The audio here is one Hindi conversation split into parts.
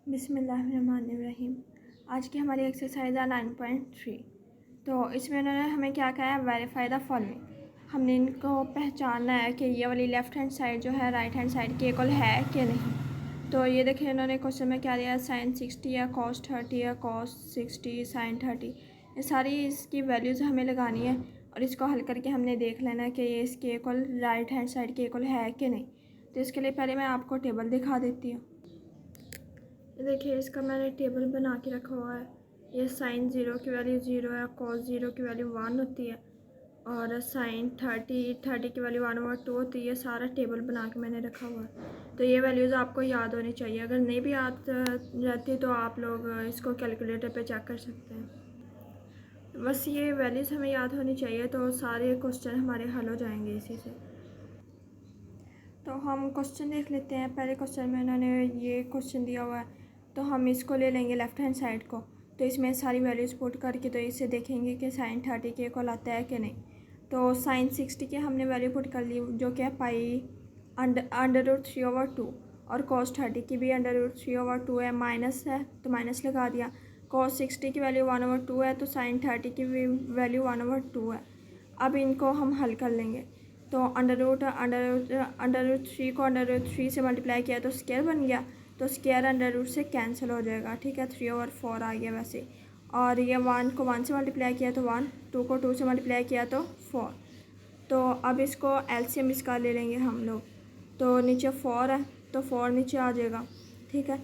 बिस्मिल्लाहिर्रहमानिर्रहीम। आज की हमारी एक्सरसाइज है 9.3। तो इसमें उन्होंने हमें क्या कहा है, वेरीफाई द फॉलोइंग। हमने इनको पहचानना है कि ये वाली लेफ़्ट हैंड साइड जो है राइट हैंड साइड के इक्वल है कि नहीं। तो ये देखिए इन्होंने क्वेश्चन में क्या दिया है, साइन 60 या कॉस 30 या कॉस 60 साइन 30। ये सारी इसकी वैल्यूज़ हमें लगानी है और इसको हल करके हमने देख लेना है कि ये इसके इक्वल राइट हैंड साइड के इक्वल है कि नहीं। तो इसके लिए पहले मैं आपको टेबल दिखा देती हूँ। देखिए इसका मैंने टेबल बना के रखा हुआ है। ये साइन 0 की वैल्यू 0 है, कॉस 0 की वैल्यू 1 होती है और साइन 30 की वैल्यू 1/2 होती है। ये सारा टेबल बना के मैंने रखा हुआ है। तो ये वैल्यूज़ आपको याद होनी चाहिए। अगर नहीं भी याद रहती तो आप लोग इसको कैलकुलेटर पे चेक कर सकते हैं। बस ये वैल्यूज़ हमें याद होनी चाहिए तो सारे क्वेश्चन हमारे हल हो जाएंगे इसी से। तो हम क्वेश्चन देख लेते हैं। पहले क्वेश्चन में उन्होंने ये क्वेश्चन दिया हुआ है, तो हम इसको ले लेंगे लेफ़्ट हैंड साइड को। तो इसमें सारी वैल्यूज़ पुट करके तो इसे देखेंगे कि साइन 30 के इक्वल आता है कि नहीं। तो साइन 60 की हमने वैल्यू पुट कर ली जो कि है पाई √3/2 और कॉस 30 की भी √3/2 है, माइनस है तो माइनस लगा दिया। कॉस 60 की वैल्यू 1/2 है तो साइन 30 की भी वैल्यू 1/2 है। अब इनको हम हल कर लेंगे। तो अंडर रूट 3 को √3 से मल्टीप्लाई किया तो स्क्वायर बन गया, तो स्क्वायर √रूट से कैंसिल हो जाएगा। ठीक है, 3/4 आ गया वैसे। और ये 1 को 1 से मल्टीप्लाई किया तो 1, 2 को 2 से मल्टीप्लाई किया तो 4। तो अब इसको एलसीएम इसका ले लेंगे हम लोग। तो नीचे 4 है तो 4 नीचे आ जाएगा। ठीक है,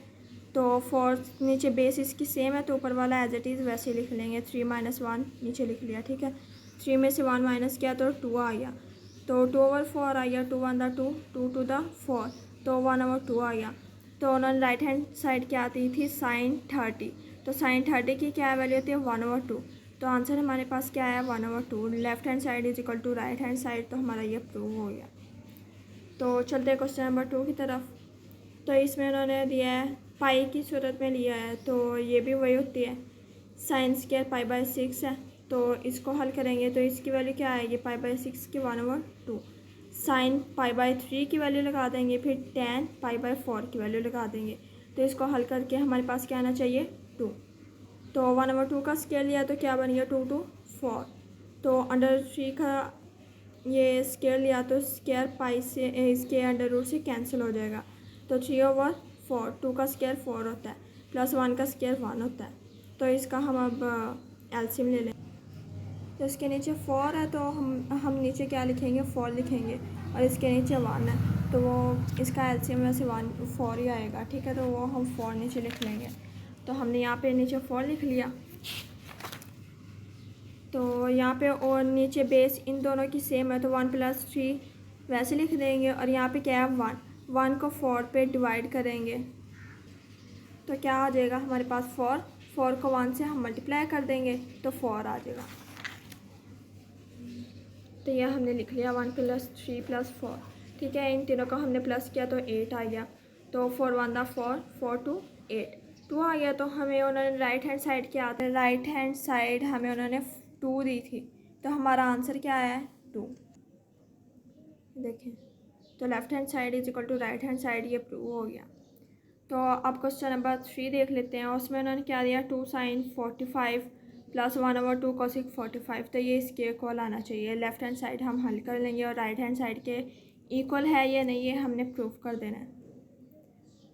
तो 4 नीचे बेस इसकी सेम है तो ऊपर वाला एज इट इज़ वैसे ही लिख लेंगे। 3 - 1 नीचे लिख लिया। ठीक है, 3 में से 1 माइनस किया तो 2 आ गया। तो 2/4 आ गया। 2 1 2, 2 2 4, तो 1/2 आ गया। तो उन्होंने राइट हैंड साइड क्या आती थी, साइन 30। तो साइन 30 की क्या वैल्यू होती है, 1/2। तो आंसर हमारे पास क्या है, 1/2। Left hand side is equal to right hand side. तो हमारा ये प्रूव हो गया। तो चलते हैं क्वेश्चन नंबर 2 की तरफ। तो इसमें उन्होंने दिया है पाई की सूरत में लिया है, तो ये भी वही होती है। साइन स्क्वायर पाई/6 है, तो इसको हल करेंगे तो इसकी वैल्यू क्या आएगी, पाई/6 की 1/2। साइन पाई/3 की वैल्यू लगा देंगे, फिर टेन पाई/4 की वैल्यू लगा देंगे। तो इसको हल करके हमारे पास क्या आना चाहिए, 2। तो 1/2 का स्क्वायर लिया तो क्या बन गया, 2 2 4। तो √3 का ये स्क्वायर लिया तो स्क्वायर पाई से इसके √रूट से कैंसिल हो जाएगा। तो 3/4, 2 का स्क्वायर 4 होता है, प्लस 1 का स्क्वायर 1 होता है। तो इसका हम अब एलसीएम ले लें। तो इसके नीचे 4 है तो हम नीचे क्या लिखेंगे, 4 लिखेंगे। और इसके नीचे 1 है तो वो इसका एलसीएम वैसे 4 ही आएगा। ठीक है, तो वो हम 4 नीचे लिख लेंगे। तो हमने यहाँ पे नीचे 4 लिख लिया। तो यहाँ पे और नीचे बेस इन दोनों की सेम है तो 1 + 3 वैसे लिख देंगे। और यहाँ पे क्या है, 1 को 4 पे डिवाइड करेंगे तो क्या आ जाएगा हमारे पास, 4 को 1 से हम मल्टीप्लाई कर देंगे तो 4 आ जाएगा। तो यह हमने लिख लिया 1 + 3 + 4। ठीक है, इन तीनों को हमने प्लस किया तो 8 आ गया। तो 4 1 4, 4 2 8, 2 आ गया। तो हमें उन्होंने राइट हैंड साइड क्या आता है, राइट हैंड साइड हमें उन्होंने 2 दी थी। तो हमारा आंसर क्या है, 2। देखें तो left hand side is equal to right hand side, ये प्रूव हो गया। तो अब क्वेश्चन नंबर 3 देख लेते हैं। उसमें उन्होंने क्या दिया, 2 sin 45 + 1/2 cosec 45। तो ये इसके इक्वल आना चाहिए। लेफ्ट हैंड साइड हम हल कर लेंगे और राइट हैंड साइड के इक्वल है या नहीं ये हमने प्रूव कर देना है।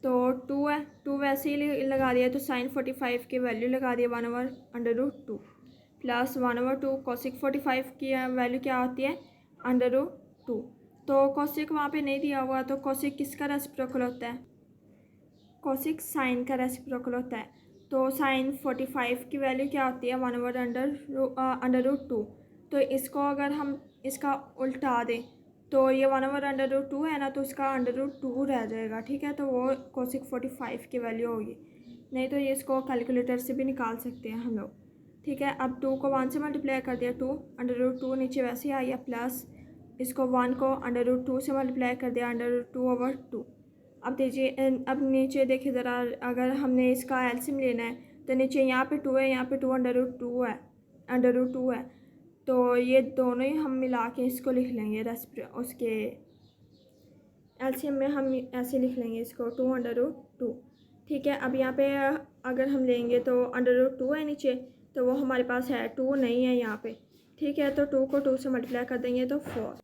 तो 2 है, 2 वैसे ही लगा दिया तो sin 45 की वैल्यू लगा दिया 1/√2 प्लस 1/2 cosec 45 की वैल्यू क्या होती है, √2। तो cosec वहाँ पे नहीं दिया हुआ तो cosec किसका रेसिप्रोकल होता है, कोसिक साइन का रेसिप्रोकल होता है। तो साइन 45 की वैल्यू क्या होती है, 1/√2। तो इसको अगर हम इसका उल्टा दें तो ये 1/√2 है ना, तो इसका √2 रह जाएगा। ठीक है, तो वो कोसिक 45 की वैल्यू होगी। नहीं तो ये इसको कैलकुलेटर से भी निकाल सकते हैं हम लोग। ठीक है, अब 2 को 1 से मल्टीप्लाई कर दिया, 2 √2 नीचे वैसे ही आ गया, प्लस इसको 1 को √2 से मल्टीप्लाई कर दिया, √2/2। अब दीजिए, अब नीचे देखिए ज़रा, अगर हमने इसका एलसीएम लेना है तो नीचे यहाँ पे 2 है, यहाँ पे 2 √2 है, √2 है। तो ये दोनों ही हम मिला के इसको लिख लेंगे उसके एलसीएम में हम ऐसे लिख लेंगे इसको, 2 √2। ठीक है। अब यहाँ पे अगर हम लेंगे तो √2 है नीचे, तो वो हमारे पास है 2 नहीं है यहाँ पे। ठीक है, तो 2 को 2 से मल्टीप्लाई कर देंगे तो 4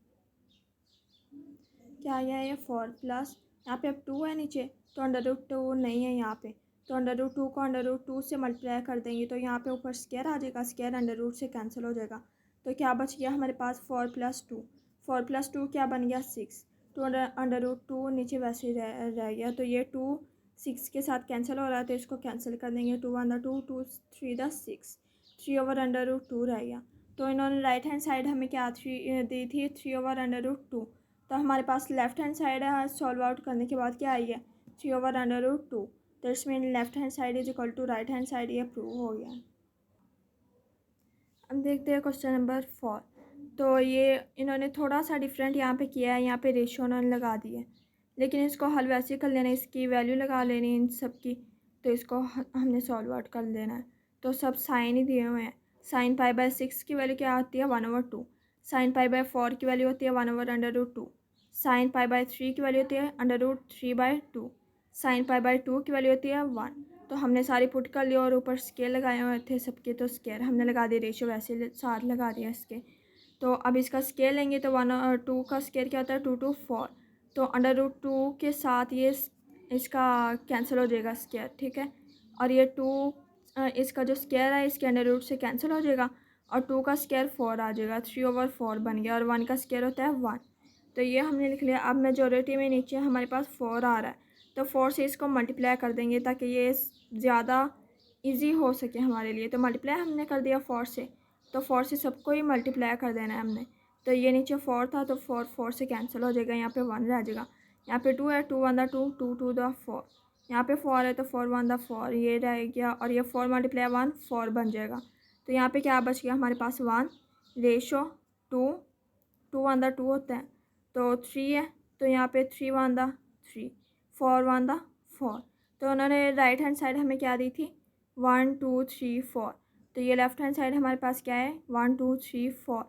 क्या आ गया, ये 4 प्लस यहाँ पे अब 2 है नीचे, तो √2 नहीं है यहाँ पे, तो √2 को √2 से मल्टीप्लाई कर देंगे तो यहाँ पे ऊपर स्क्वायर आ जाएगा, स्क्वायर √ से कैंसिल हो जाएगा। तो क्या बच गया हमारे पास 4 + 2, 4 + 2 क्या बन गया 6, तो √2 नीचे वैसे ही रह गया। तो ये 2 6 के साथ कैंसिल हो रहा है तो इसको कैंसिल कर देंगे, 2 × 2 2 3 6, 3/√2 रह गया। तो इन्होंने राइट हैंड साइड हमें क्या दी थी 3/√2, तो हमारे पास left hand side solve out करने के बाद क्या आई है 3/√2, तो इसमें left hand side is equal to right hand side, ये प्रूव हो गया। अब देखते हैं क्वेश्चन नंबर 4। तो ये इन्होंने थोड़ा सा डिफरेंट यहाँ पे किया है, यहाँ पे रेशियो उन्होंने लगा दी है, लेकिन इसको हल वैसे ही कर लेना है, इसकी वैल्यू लगा लेनी है इन सब की, तो इसको हमने सॉल्व आउट कर लेना है। तो सब साइन ही दिए हुए हैं, sin π/6 की वैल्यू क्या होती है 1/2, sin π/4 की वैल्यू होती है 1/√2, sin π/3 की वैल्यू होती है √3/2, sin π/2 की वैल्यू होती है 1। तो हमने सारी पुट कर लिया और ऊपर स्केल लगाए हुए थे सबके, तो स्केल हमने लगा दिया, रेशियो वैसे साथ लगा दिया इसके। तो अब इसका स्केल लेंगे तो 1 और 2 का स्केल क्या होता है 2 2 4, तो √2 के साथ ये इसका कैंसिल हो जाएगा स्केयर, ठीक है। और ये 2 इसका जो स्केयर है इसके √रूट से कैंसिल हो जाएगा और 2 का स्केयर 4 आ जाएगा, 3/4 बन गया, और 1 का स्केयर होता है 1। तो ये हमने लिख लिया। अब मेजॉरिटी में नीचे हमारे पास 4 आ रहा है, तो 4 से इसको मल्टीप्लाई कर देंगे ताकि ये ज़्यादा इजी हो सके हमारे लिए। तो मल्टीप्लाई हमने कर दिया 4 से, तो 4 से सबको ही मल्टीप्लाई कर देना है हमने। तो ये नीचे 4 था तो 4 से कैंसिल हो जाएगा, यहाँ पे 1 रह जाएगा। यहाँ पे 2 है, 2 × 2 2 2 4, यहाँ पे 4 है तो 4 × 4 ये रह गया, और ये 4 × 1 4 बन जाएगा। तो यहाँ पे क्या बच गया हमारे पास 1, रेशो 2 × 2 होता है तो 3 है, तो यहाँ पे 3 × 3 4 × 4। तो उन्होंने राइट हैंड साइड हमें क्या दी थी 1 2 3 4, तो ये लेफ़्ट हैंड साइड हमारे पास क्या है 1 2 3 4।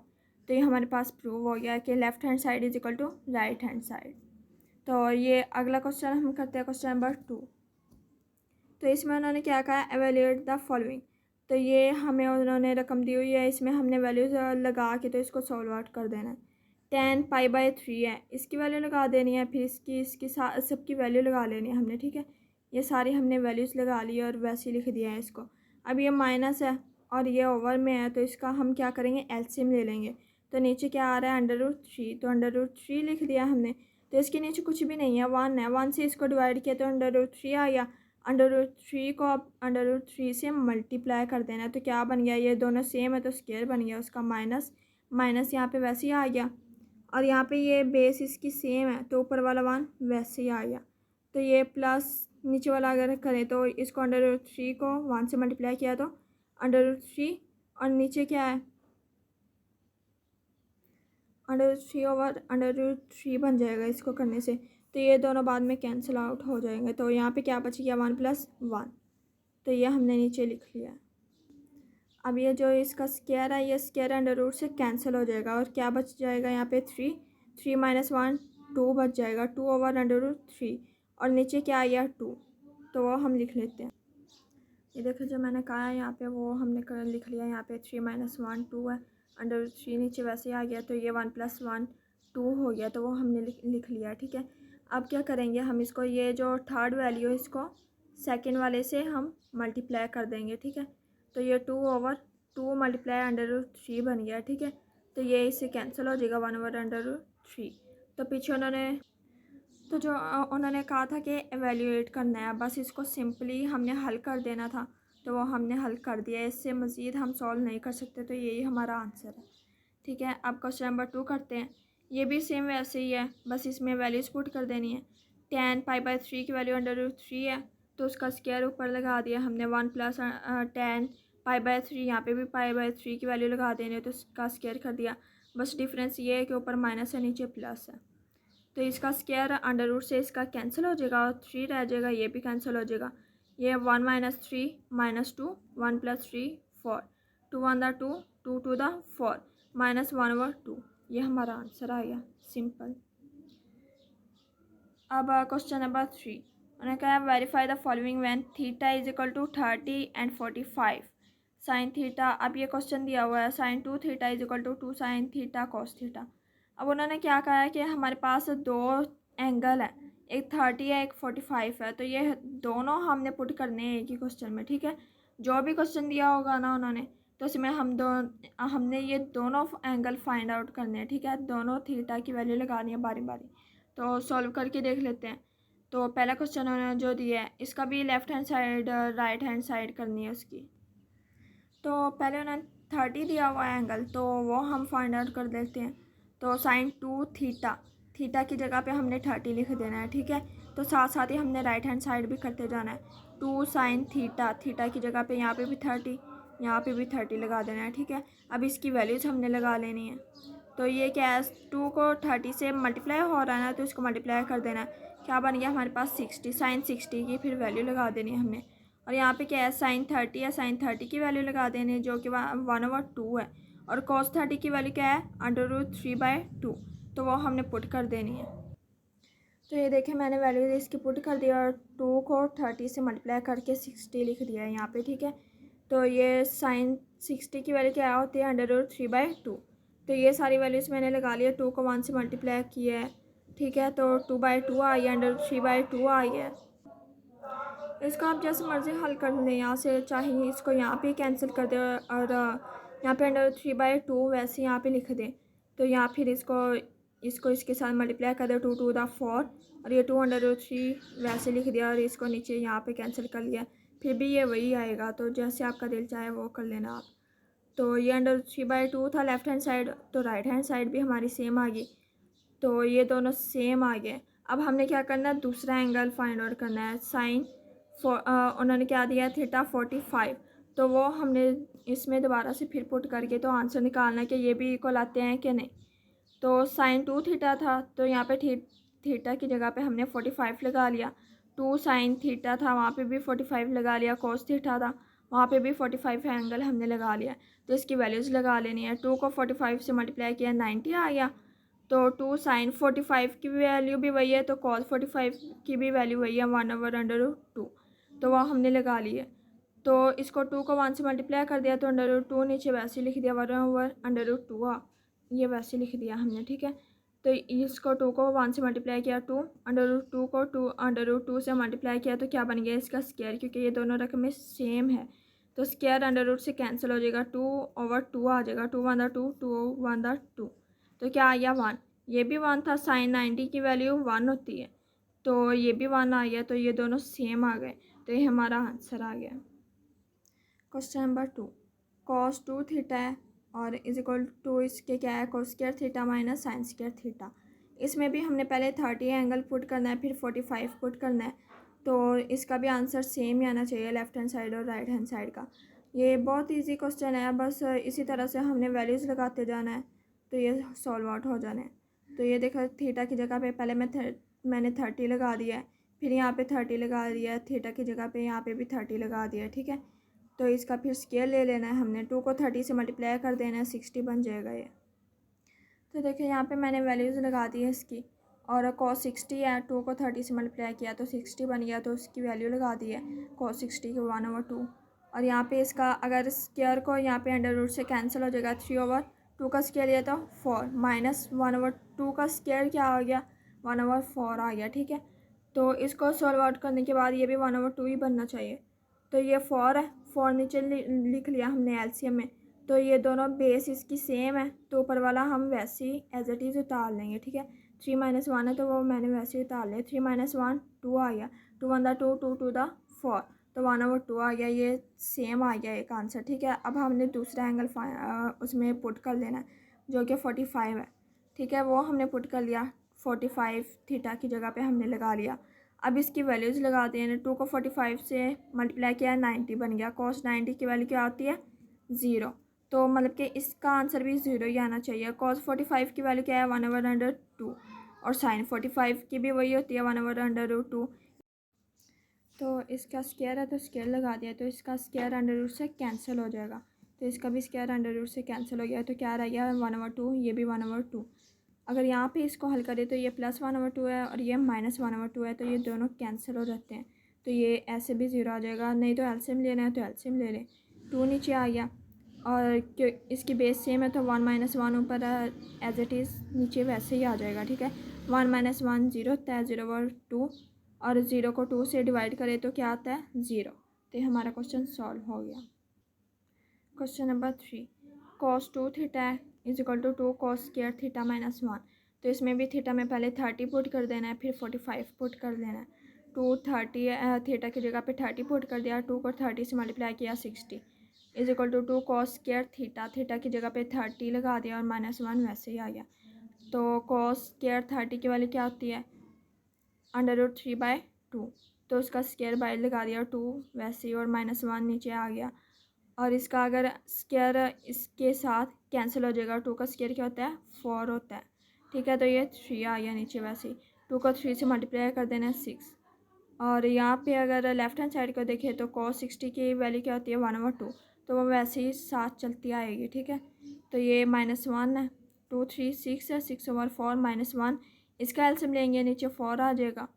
तो ये हमारे पास प्रूव हो गया कि left hand side is equal to right hand side. तो ये अगला क्वेश्चन हम करते हैं, क्वेश्चन नंबर 2। तो इसमें उन्होंने क्या कहा एवेल्यूएट द फॉलोइंग, तो ये हमें उन्होंने रकम दी हुई है, इसमें हमने वैल्यूज लगा के तो इसको सॉल्व आउट कर देना है। 10 π/3 है, इसकी वैल्यू लगा देनी है, फिर इसकी सबकी वैल्यू लगा लेनी है हमने, ठीक है। ये सारी हमने वैल्यूज़ लगा ली और वैसे ही लिख दिया है इसको। अब ये माइनस है और ये ओवर में है, तो इसका हम क्या करेंगे एलसीएम ले लेंगे। तो नीचे क्या आ रहा है √3, तो √3 लिख दिया हमने। तो इसके नीचे कुछ भी नहीं है, 1 है, 1 से इसको डिवाइड किया तो √3 आ गया। √3 को अब √3 से मल्टीप्लाई कर देना है, तो क्या बन गया, ये दोनों सेम है तो स्क्वायर बन गया उसका, माइनस माइनस यहाँ पे वैसे ही आ गया, और यहाँ पे ये बेस इसकी सेम है तो ऊपर वाला 1 वैसे ही आ गया। तो ये प्लस नीचे वाला अगर करें तो इसको √3 को 1 से मल्टीप्लाई किया तो √3, और नीचे क्या है √3/√3 बन जाएगा इसको करने से। तो ये दोनों बाद में कैंसिल आउट हो जाएंगे, तो यहाँ पे क्या बच गया 1 + 1, तो ये हमने नीचे लिख लिया। अब ये जो इसका स्क्वायर है ये स्क्वायर √ से कैंसिल हो जाएगा, और क्या बच जाएगा यहाँ पे 3 3 - 1 2 बच जाएगा, 2/√3, और नीचे क्या आ गया 2, तो वो हम लिख लेते हैं। ये देखो जो मैंने कहा है यहाँ पे वो हमने लिख लिया, यहाँ पे 3 - 1 2 है, √3 नीचे वैसे आ गया, तो ये 1 + 1 2 हो गया, तो वो हमने लिख लिया, ठीक है। अब क्या करेंगे हम इसको, ये जो थर्ड वैल्यू है इसको सेकंड वाले से हम मल्टीप्लाई कर देंगे, ठीक है। तो ये 2/2 मल्टीप्लाई √3 बन गया, ठीक है। तो ये इससे कैंसिल हो जाएगा 1/√3। तो पीछे उन्होंने कहा था कि एवेल्यूएट करना है, बस इसको सिंपली हमने हल कर देना था, तो वो हमने हल कर दिया, इससे मज़ीद हम सॉल्व नहीं कर सकते, तो यही हमारा आंसर है, ठीक है। अब क्वेश्चन नंबर 2 करते हैं। ये भी सेम वैसे ही है, बस इसमें वैल्यूज़ पुट कर देनी है। 10 π/3 की वैल्यू √3 है, तो उसका स्क्वायर ऊपर लगा दिया हमने, 1 + 10 π/3, यहाँ पे भी π/3 की वैल्यू लगा देनी है, तो उसका स्क्वायर कर दिया। बस डिफरेंस ये है कि ऊपर माइनस है नीचे प्लस है, तो इसका स्क्वायर √ से इसका कैंसिल हो जाएगा और 3 रह जाएगा, ये भी कैंसिल हो जाएगा। ये 1 - 3 - 2 1 + 3 4 2 × 2 2 × 4 -1/2, ये हमारा आंसर आ गया, सिंपल। अब क्वेश्चन नंबर 3। उन्होंने कहा verify the following when theta is equal to 30 and 45 sine theta. अब ये क्वेश्चन दिया हुआ है sine 2 theta is equal to 2 sine theta cos theta. अब उन्होंने क्या कहा है कि हमारे पास दो एंगल है, एक 30 है एक 45 है, तो ये दोनों हमने पुट करने हैं एक ही क्वेश्चन में, ठीक है। जो भी क्वेश्चन दिया होगा ना उन्होंने, तो इसमें हमने ये दोनों एंगल फाइंड आउट करने हैं, ठीक है। दोनों थीटा की वैल्यू लगानी है बारी बारी। तो सॉल्व करके देख लेते हैं। तो पहला क्वेश्चन उन्होंने जो दिया है इसका भी left hand side right hand side करनी है उसकी। तो पहले उन्होंने 30 दिया हुआ है एंगल, तो वो हम फाइंड आउट कर देते हैं। तो साइन 2 थीटा, थीटा की जगह पे हमने 30 लिख देना है, ठीक है। तो साथ साथ ही हमने राइट हैंड साइड भी करते जाना है। 2 साइन थीटा, थीटा की जगह पे यहाँ पे भी 30, यहाँ पे भी 30 लगा देना है, ठीक है। अब इसकी वैल्यूज़ हमने लगा लेनी है। तो ये क्या है, 2 को 30 से मल्टीप्लाई हो रहा है ना, तो इसको मल्टीप्लाई कर देना है। क्या बन गया हमारे पास 60, साइन 60 की फिर वैल्यू लगा देनी है हमने। और यहाँ पे क्या है साइन 30 है, साइन 30 की वैल्यू लगा देनी है जो कि 1/2 है। और कॉस 30 की वैल्यू क्या है √3/2, तो वो हमने पुट कर देनी है। तो ये देखें मैंने वैल्यू इसकी पुट कर दिया और 2 को 30 से मल्टीप्लाई करके 60 लिख दिया है यहाँ पे, ठीक है। तो ये साइन 60 की वैल्यू क्या होती है √3/2। तो ये सारी वैल्यूज़ मैंने लगा लिया, 2 को 1 से मल्टीप्लाई किया है, ठीक है। तो 2/2 आई है, √3/2 आई है। इसको आप जैसे मर्ज़ी हल कर लें, यहाँ से चाहे इसको यहाँ पे कैंसिल कर दें और यहाँ पे √3/2 वैसे यहाँ पे लिख दें। तो यहाँ फिर इसको इसके साथ मल्टीप्लाई कर दो, 2 2 दा 4 और ये 2/3 वैसे लिख दिया और इसको नीचे यहाँ पे कैंसिल कर लिया, फिर भी ये वही आएगा। तो जैसे आपका दिल चाहे वो कर लेना आप। तो ये √3/2 था लेफ़्ट हैंड साइड, तो राइट हैंड साइड भी हमारी सेम आ गई। तो ये दोनों सेम आ गए। अब हमने क्या करना है, दूसरा एंगल फाइंड आउट करना है। साइन उन्होंने क्या दिया थीटा 45, तो वो हमने इसमें दोबारा से फिर पुट करके तो आंसर निकालना है कि ये भी इक्वल आते हैं कि नहीं। तो साइन 2 थीटा था, तो यहाँ पे थीटा की जगह पे हमने 45 लगा लिया। 2 साइन थीटा था, वहाँ पे भी 45 लगा लिया। कॉस थीटा था, वहाँ पे भी 45 एंगल हमने लगा लिया। तो इसकी वैल्यूज़ लगा लेनी है। 2 को 45 से मल्टीप्लाई किया 90 आ गया। तो 2 साइन 45 की वैल्यू भी वही है, तो कॉस 45 की भी वैल्यू वही है 1/2, तो वह हमने लगा लिए। तो इसको 2 को 1 से मल्टीप्लाई कर दिया, तो √2 नीचे वैसे लिख दिया 1/2 ये वैसे लिख दिया हमने, ठीक है। तो इसको 2 को 1 से मल्टीप्लाई किया 2, √2 को 2 से मल्टीप्लाई किया, तो क्या बन गया इसका स्क्वायर, क्योंकि ये दोनों रकमें सेम है। तो स्क्वायर √ से कैंसिल हो जाएगा, 2/2 आ जाएगा। 2 1 2, 2 1 2, तो क्या आ गया 1। ये भी 1 था, साइन 90 की वैल्यू 1 होती है, तो ये भी 1 आ गया। तो ये दोनों सेम आ गए, तो ये हमारा आंसर आ गया। क्वेश्चन नंबर 2, कॉस 2 थीटा है और इज इक्वल टू इसके क्या है cos square theta minus sine square theta. इसमें भी हमने पहले 30 एंगल पुट करना है, फिर 45 पुट करना है। तो इसका भी आंसर सेम ही आना चाहिए लेफ़्ट हैंड साइड और राइट हैंड साइड का। ये बहुत इजी क्वेश्चन है, बस इसी तरह से हमने वैल्यूज़ लगाते जाना है, तो ये सॉल्व आउट हो जाना है। तो ये देखो थीटा की जगह पे पहले मैंने 30 लगा दिया है, फिर यहाँ पे 30 लगा दिया है, थीटा की जगह पे यहाँ पे भी 30 लगा दिया है, ठीक है। तो इसका फिर स्केल ले लेना है हमने, 2 को 30 से मल्टीप्लाई कर देना है, 60 बन जाएगा ये। तो देखिए यहाँ पे मैंने वैल्यूज़ लगा दी है इसकी, और cos 60 है, 2 को 30 से मल्टीप्लाई किया तो 60 बन गया, तो उसकी वैल्यू लगा दी है cos 60 के 1/2। और यहाँ पे इसका अगर स्क्वायर को यहाँ पे √ से कैंसिल हो जाएगा, 3/2 का स्क्वायर लिया तो 4 माइनस 1/2 का स्क्वायर क्या हो गया 1/4 आ गया, ठीक है। तो इसको सॉल्व आउट करने के बाद ये भी 1/2 ही बनना चाहिए। तो ये 4 है, 4 नीचे लिख लिया हमने एलसीएम में। तो ये दोनों बेस इसकी सेम है, तो ऊपर वाला हम वैसे ही एज इट इज़ उतार लेंगे, ठीक है। 3 - 1 है, तो वो मैंने वैसे ही उतार लिया। 3 - 1 2 आ गया, 2 1 2, 2 2 4, तो 1/2 आ गया। ये सेम आ गया एक आंसर, ठीक है। अब हमने दूसरा एंगल उसमें पुट कर लेना है जो कि 45 है, ठीक है। वो हमने पुट कर लिया, 45 थीटा की जगह पे हमने लगा लिया। अब इसकी वैल्यूज़ लगा दें। 2 को 45 से मल्टीप्लाई किया 90 बन गया। cos 90 की वैल्यू क्या आती है 0, तो मतलब कि इसका आंसर भी 0 ही आना चाहिए। cos 45 की वैल्यू क्या है 1/2 और sin 45 की भी वही होती है 1/2। तो इसका स्क्वायर है तो स्क्वायर लगा दिया, तो इसका स्क्वायर √ से कैंसिल हो जाएगा, तो इसका भी स्क्वायर √ से कैंसिल हो गया, तो क्या रह गया 1/2, ये भी 1/2। अगर यहाँ पे इसको हल करें तो ये +1/2 है और ये -1/2 है, तो ये दोनों कैंसिल हो जाते हैं, तो ये ऐसे भी 0 आ जाएगा। नहीं तो एलसीएम लेना है तो एलसीएम ले लें। 2 नीचे आ गया और क्यों इसकी बेस सेम है तो 1 - 1 ऊपर एज इट इज़ नीचे वैसे ही आ जाएगा। ठीक है, 1 - 1 0 होता है, 0/2 और 0 को 2 से डिवाइड करें तो क्या आता है 0। तो हमारा क्वेश्चन सॉल्व हो गया। Question number 3, cos 2 theta is equal to 2 cos square theta -1। तो इसमें भी थीटा में पहले 30 पुट कर देना है, फिर 45 पुट कर देना है। 230 थीटा की जगह पे 30 पुट कर दिया, 2 को 30 से मल्टीप्लाई किया 60 is equal to 2 cos square theta की जगह पे 30 लगा दिया और -1 वैसे ही आ गया। तो cos स्क्वायर 30 की वैल्यू क्या होती है √3/2, तो उसका स्क्वायर बाय लगा दिया 2 वैसे ही और -1 नीचे आ गया। और इसका अगर स्क्वायर इसके साथ कैंसिल हो जाएगा, 2 का स्क्वायर क्या होता है 4 होता है। ठीक है, तो ये 3 आ गया नीचे वैसे ही। 2 को 3 से मल्टीप्लाई कर देना है 6। और यहाँ पे अगर लेफ्ट हैंड साइड को देखें तो cos 60 की वैल्यू क्या होती है 1/2, तो वो वैसे ही साथ चलती आएगी। ठीक है, तो ये -1 है, 2 3 6 है, 6/4 -1, इसका एलसीएम लेंगे नीचे 4 आ जाएगा।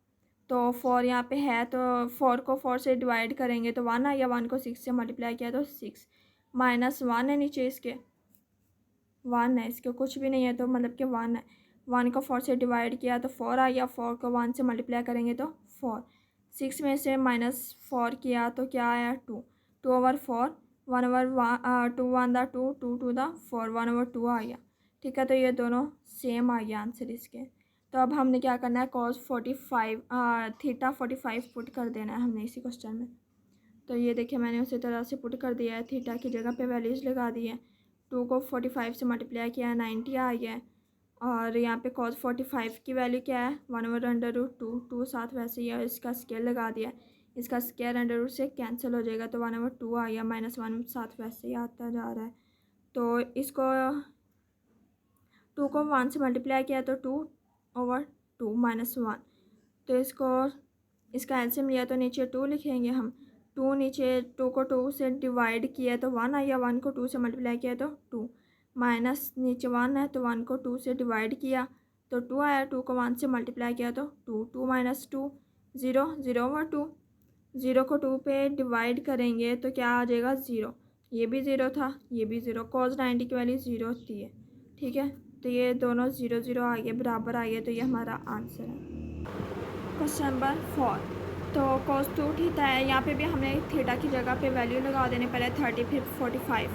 तो 4 यहाँ पे है तो 4 को 4 से डिवाइड करेंगे तो 1 आया, 1 को 6 से मल्टीप्लाई किया तो 6 -1 है नीचे इसके 1 है, इसके कुछ भी नहीं है तो मतलब कि 1 है। 1 को 4 से डिवाइड किया तो 4 आ गया, 4 को 1 से मल्टीप्लाई करेंगे तो 4, 6 में से -4 किया तो क्या आया 2, 2/4, 1/2 1 दा 2, 2 2 दा 4, 1/2 आ गया। ठीक है, तो ये दोनों सेम आ गया आंसर इसके। तो अब हमने क्या करना है cos 45 थीटा 45 पुट कर देना है हमने इसी क्वेश्चन में। तो ये देखिए मैंने उसी तरह से पुट कर दिया है, थीटा की जगह पे वैल्यूज़ लगा दी है। 2 को 45 से मल्टीप्लाई किया है 90 आ गया है। और यहाँ पे cos 45 की वैल्यू क्या है 1/√2, 2 साथ वैसे ही है, इसका स्क्वायर लगा दिया, इसका स्क्वायर √√ से कैंसिल हो जाएगा तो 1/2 आ गया, -1 साथ वैसे ही आता जा रहा है। तो इसको 2 को 1 से मल्टीप्लाई किया तो 2/2 -1, तो इसका एलसीएम लिया तो नीचे 2 लिखेंगे हम। 2 नीचे 2 को 2 से डिवाइड किया तो 1 आया, 1 को 2 से मल्टीप्लाई किया तो 2, माइनस नीचे 1 है तो 1 को 2 से डिवाइड किया तो 2 आया, 2 को 1 से मल्टीप्लाई किया तो 2, 2 - 2 0, 0/2, 0 को 2 पे डिवाइड करेंगे तो क्या आ जाएगा 0, ये भी 0 था, ये भी 0, cos 90 की वैल्यू 0 होती है। ठीक है, तो ये दोनों 0 0 आ गए, बराबर आ गए, तो ये हमारा आंसर है। क्वेश्चन नंबर 4, तो cos 2 थीटा है, यहाँ पे भी हमें थीटा की जगह पे वैल्यू लगा देने, पहले 30 फिर 45,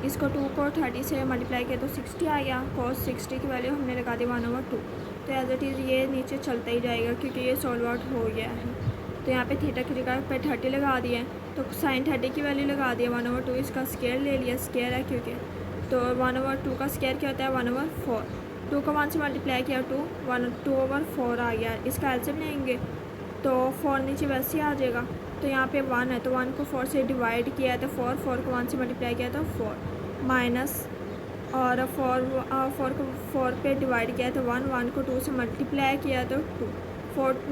इसको 2 को 30 से मल्टीप्लाई किया तो 60 आ गया। cos 60 की वैल्यू हमने लगा दी 1/2, तो एज इट इज़ ये नीचे चलता ही जाएगा क्योंकि ये सॉल्व आउट हो गया है। तो यहाँ पे थीटा की जगह पे 30 लगा दिया है, तो sin 30 की वैल्यू लगा दिया 1/2, इसका स्क्वायर ले लिया, स्क्वायर है क्योंकि, तो 1/2 का स्क्वायर क्या होता है 1/4, 2 को 1 से मल्टीप्लाई किया 2/4 आ गया, इसका एलसीएम लेंगे तो 4 नीचे वैसे ही आ जाएगा। तो यहाँ पे 1 है तो 1 को 4 से डिवाइड किया है तो 4, 4 को 1 से मल्टीप्लाई किया तो 4, माइनस और 4 को 4 पे डिवाइड किया तो 1, 1 को 2 से मल्टीप्लाई किया तो 2, 4 -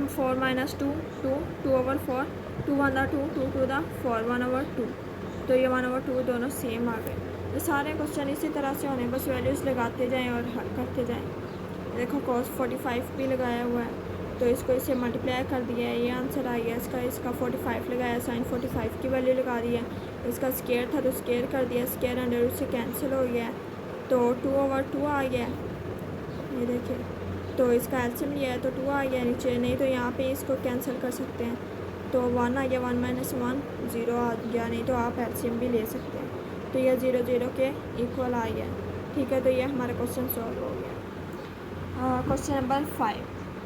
2 2, 2/4, 2 1 दा 2, 2 2 दा 4, 1/2, तो ये 1/2 दोनों सेम आ गए। तो सारे क्वेश्चन इसी तरह से होने, बस वैल्यूज़ लगाते जाएं और हल करते जाएं। देखो cos 45 भी लगाया हुआ है तो इसको इससे मल्टीप्लाई कर दिया है, ये आंसर आ गया इसका 45 लगाया, sin 45 की वैल्यू लगा दी है, इसका स्क्वायर था तो स्क्वायर कर दिया, स्क्वायर √ से कैंसिल हो गया है तो 2/2 आ गया, ये देखिए, तो इसका एलसीएम लिया है तो 2 आ गया नीचे, नहीं तो यहाँ पे इसको कैंसिल कर सकते हैं तो 1 आ गया, 1 - 1 0 आ गया, नहीं तो आप एलसीएम भी ले सकते हैं, तो यह 0 0 के इक्वल आ गया। ठीक है, तो ये हमारा क्वेश्चन सॉल्व हो गया। क्वेश्चन नंबर 5,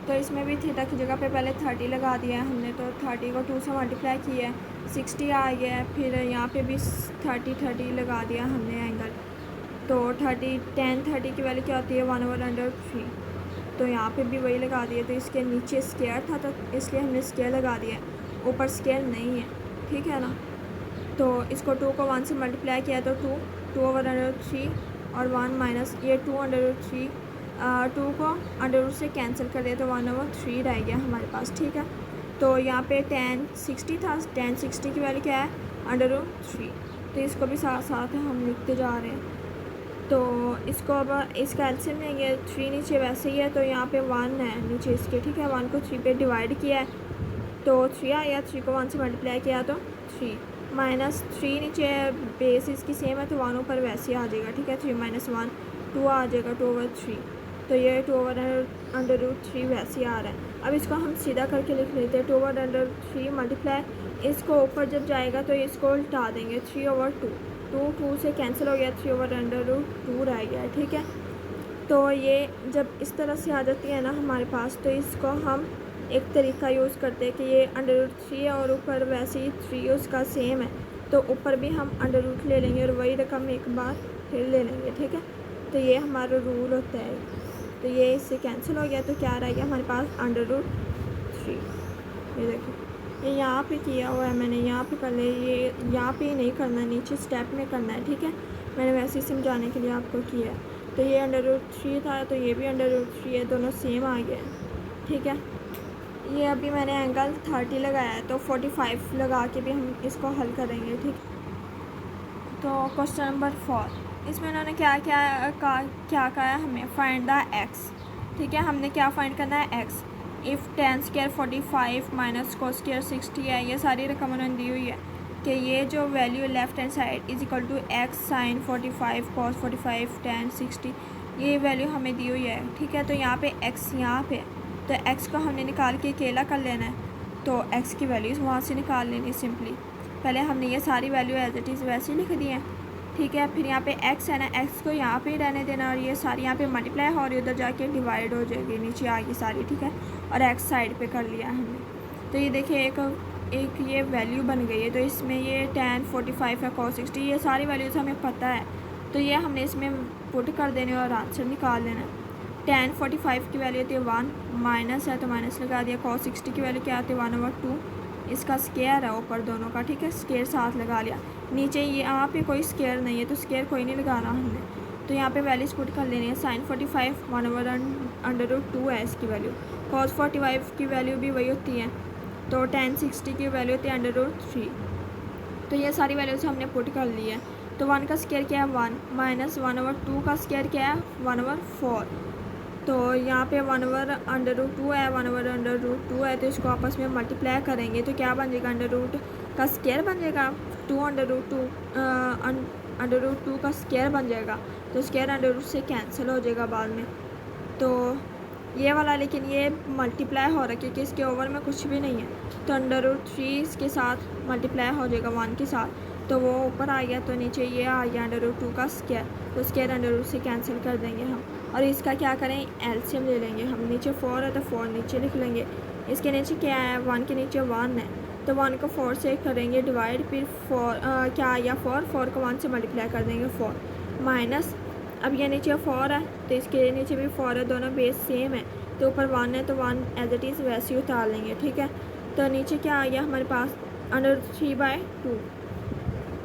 तो इसमें भी थीटा की जगह पे पहले 30 लगा दिया है हमने, तो 30 को 2 से मल्टीप्लाई किया है 60 आ गया है, फिर यहाँ पे भी 30 लगा दिया हमने एंगल, तो tan 30 की वैल्यू क्या होती है 1/3, तो यहाँ पे भी वही लगा दिया, तो इसके नीचे स्क्वायर था तो इसलिए हमने स्क्वायर लगा दिया, ऊपर स्क्वायर नहीं है। ठीक है ना, तो इसको 2 को 1 से मल्टीप्लाई किया तो 2/3 और 1 माइनस ये 2/3, 2 को √ से कैंसिल कर दिया तो 1/3 रह गया हमारे पास। ठीक है, तो यहाँ पे tan 60 था, tan 60 की वैल्यू क्या है √3, तो इसको भी साथ साथ हम लिखते जा रहे हैं। तो इसको अब इसका एलसीएम लेंगे, 3 नीचे वैसे ही है तो यहाँ पे 1 है नीचे इसके, ठीक है। 1 को 3 पे डिवाइड किया है तो 3 आया, 3 को 1 से मल्टीप्लाई किया तो 3 माइनस 3 नीचे बेस इसकी सेम है तो 1 ऊपर वैसे ही आ जाएगा, ठीक है। 3 माइनस 1 2 आ जाएगा, 2/3, तो ये 2/√3 वैसे ही आ रहा है। अब इसको हम सीधा करके लिख लेते हैं, 2/√3 मल्टीप्लाई, इसको ऊपर जब जाएगा तो इसको उल्टा देंगे, 3/2, 2 से कैंसिल हो गया, 3/√2 रह गया, ठीक है। तो ये जब इस तरह से आ जाती है ना हमारे पास, तो इसको हम एक तरीका यूज़ करते हैं कि ये √3 है और ऊपर वैसे ही 3 उसका सेम है, तो ऊपर भी हम √ ले लेंगे और वही रकम एक बार फिर ले लेंगे, ठीक है। तो ये हमारा रूल होता है। तो ये इससे कैंसिल हो गया तो क्या रह गया हमारे पास √3। ये देखिए, ये यहाँ पे किया हुआ है मैंने, यहाँ पे कर ले, ये यहाँ पे ही नहीं करना, नीचे स्टेप में करना है, ठीक है। मैंने वैसे ही समझाने के लिए आपको किया है। तो ये √3 था तो ये भी √3 है, दोनों सेम आ गए, ठीक है। ये अभी मैंने एंगल 30 लगाया है तो 45 लगा के भी हम इसको हल करेंगे, ठीक। तो क्वेश्चन नंबर 4, इसमें उन्होंने क्या कहा है हमें, फाइंड द एक्स, ठीक है। हमने क्या फाइंड करना है, x. If tan square 45 minus cos square 60 है, ये सारी रकम उन्होंने दी हुई है कि ये जो value left hand side is equal to x sine 45 cos 45 tan 60, ये वैल्यू हमें दी हुई है, ठीक है। तो यहाँ पे एक्स यहाँ पे, तो एक्स को हमने निकाल के अकेला कर लेना है, तो एक्स की वैल्यूज़ वहाँ से निकाल लेनी सिंपली। पहले हमने ये सारी वैल्यू एज इट इज़ वैसे ही लिख दी है, ठीक है। फिर यहाँ पे एक्स है ना, एक्स को यहाँ पे ही रहने देना और ये सारी यहाँ पे मल्टीप्लाई हो रही, उधर जाके डिवाइड हो जाएगी, नीचे आ गई सारी, ठीक है। और एक्स साइड पे कर लिया हमने। तो ये देखिए एक ये वैल्यू बन गई है, तो इसमें ये tan 45 है, cos 60, ये सारी वैल्यूज़ हमें पता है, तो ये हमने इसमें पुट कर देने और आंसर निकाल लेना है। tan 45 की वैल्यू आती है 1, माइनस है तो माइनस लगा दिया, cos 60 की वैल्यू क्या आती है 1/2, इसका स्केयर है ऊपर दोनों का, ठीक है। स्केयर साथ लगा लिया, नीचे ये यहाँ पे कोई स्केयर नहीं है तो स्केयर कोई नहीं लगाना हमने, तो यहाँ पे वैल्यूज पुट कर लेनी है। sin 45 1/√2 है इसकी वैल्यू, cos 45 की वैल्यू भी वही होती है, तो tan 60 की वैल्यू होती है √3। तो ये सारी वैल्यूज हमने पुट कर ली है। तो 1 का स्केयर क्या है 1, माइनस 1/2 का स्केयर क्या है 1/4, तो यहाँ पे 1/√2 है, 1/√2 है, तो इसको आपस में मल्टीप्लाई करेंगे तो क्या बन जाएगा, √ का स्केयर बन जाएगा, 2/√2 का स्केयर बन जाएगा, तो स्केयर √ से कैंसिल हो जाएगा बाद में। तो ये वाला, लेकिन ये मल्टीप्लाई हो रहा है क्योंकि इसके ओवर में कुछ भी नहीं है, तो √3 इसके साथ मल्टीप्लाई हो जाएगा 1 के साथ, तो वो ऊपर आ गया, तो नीचे ये आ गया √2 का स्केयर, तो स्केयर √ से कैंसिल कर देंगे हम। और इसका क्या करें, एलसीएम ले लेंगे हम, नीचे 4 है तो 4 नीचे लिख लेंगे, इसके नीचे क्या है 1 के नीचे 1 है, तो 1 को 4 से करेंगे डिवाइड, फिर 4 क्या आया 4 को 1 से मल्टीप्लाई कर देंगे 4, माइनस अब ये नीचे 4 है तो इसके नीचे भी 4 है, दोनों बेस सेम है, तो ऊपर 1 है तो 1 एज इट इज़ वैसे ही उतार लेंगे, ठीक है। तो नीचे क्या आ गया हमारे पास √3/2,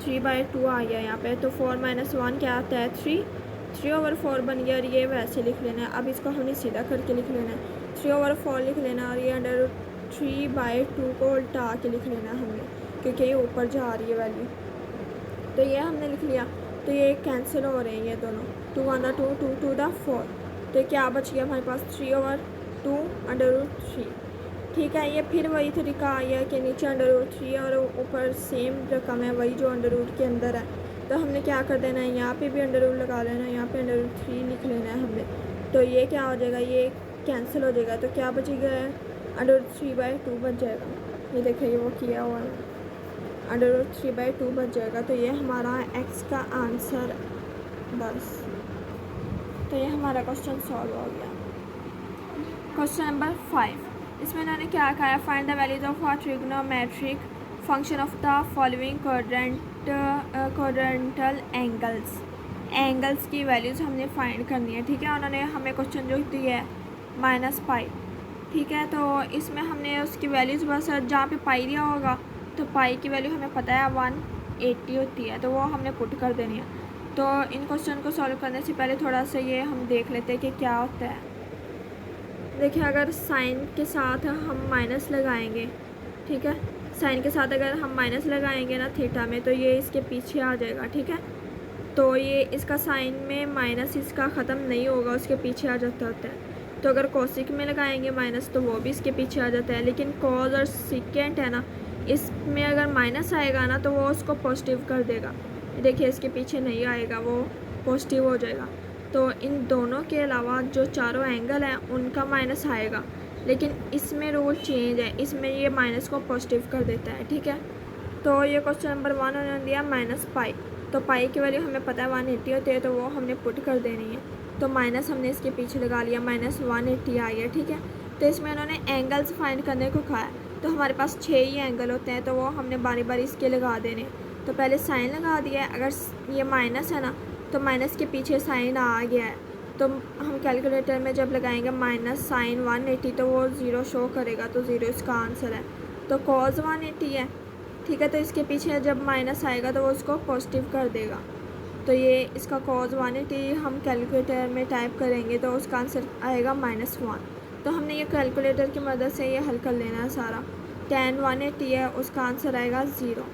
3/2 आ गया यहाँ पे, तो 4 - 1 क्या आता है 3/4 बन गया, और ये वैसे लिख लेना है। अब इसको हमने सीधा करके लिख लेना है, 3/4 लिख लेना, और ये √3/2 को उल्टा के लिख लेना हमने, क्योंकि ये ऊपर जा रही है वैल्यू, तो ये हमने लिख लिया। तो ये कैंसिल हो रहे हैं ये दोनों, 2 1 2 2 2 4, तो क्या बच गया हमारे पास 3/2 ठीक है। ये फिर वही तरीका आया कि नीचे √3 और ऊपर सेम रकम है वही जो √ के अंदर है, तो हमने क्या कर देना है, यहाँ पे भी √ लगा लेना है, यहाँ पे √3 लिख लेना है हमने, तो ये क्या हो जाएगा, ये कैंसिल हो जाएगा, तो क्या बचेगा √3/2 बच जाएगा। ये देखिए ये वो किया हुआ है, √3/2 बच जाएगा, तो ये हमारा एक्स का आंसर, बस। तो ये हमारा क्वेश्चन सॉल्व हो गया। क्वेश्चन नंबर 5, इसमें इन्होंने क्या कहा है, find the values of a trigonometric function of the following quadrantal angles की वैल्यूज़ हमने फाइंड करनी है, ठीक है। उन्होंने हमें क्वेश्चन जो दी है -π, ठीक है। तो इसमें हमने उसकी वैल्यूज़ बस जहाँ पे पाई दिया होगा तो पाई की वैल्यू हमें पता है 180 होती है, तो वो हमने पुट कर देनी है। तो इन क्वेश्चन को सॉल्व करने से पहले थोड़ा सा ये हम देख लेते हैं कि क्या होता है। देखिए अगर साइन के साथ हम माइनस लगाएंगे, ठीक है, साइन के साथ अगर हम माइनस लगाएंगे ना थीटा में, तो ये इसके पीछे आ जाएगा, ठीक है। तो ये इसका साइन में माइनस इसका ख़त्म नहीं होगा, उसके पीछे आ जाता होता है। तो अगर कोसिक में लगाएंगे माइनस तो वो भी इसके पीछे आ जाता है, लेकिन कॉज और सिकेंट है ना, इसमें अगर माइनस आएगा ना तो वो उसको पॉजिटिव कर देगा। देखिए इसके पीछे नहीं आएगा, वो पॉजिटिव हो जाएगा। तो इन दोनों के अलावा जो चारों एंगल हैं उनका माइनस आएगा, लेकिन इसमें रूल चेंज है, इसमें ये माइनस को पॉजिटिव कर देता है। ठीक है, तो ये क्वेश्चन नंबर 1 उन्होंने दिया माइनस पाई। तो पाई की वैल्यू हमें पता है 180 होती है, तो वो हमने पुट कर देनी है। तो माइनस हमने इसके पीछे लगा लिया, माइनस 180 आ गया। ठीक है, तो इसमें उन्होंने एंगल्स फाइंड करने को कहा है। तो हमारे पास 6 ही एंगल होते हैं, तो वो हमने बारी बारी इसके लगा देने। तो पहले साइन लगा दिया है, अगर ये माइनस है ना तो माइनस के पीछे साइन आ गया है, तो हम कैलकुलेटर में जब लगाएंगे माइनस साइन 180 तो वो 0 शो करेगा, तो 0 इसका आंसर है। तो कॉज 180 है। ठीक है, तो इसके पीछे जब माइनस आएगा तो वो उसको पॉजिटिव कर देगा। तो ये इसका कॉज 180 हम कैलकुलेटर में टाइप करेंगे तो उसका आंसर आएगा -1। तो हमने ये कैलकुलेटर की मदद से ये हल कर लेना है सारा। tan 180 है, उसका आंसर आएगा 0।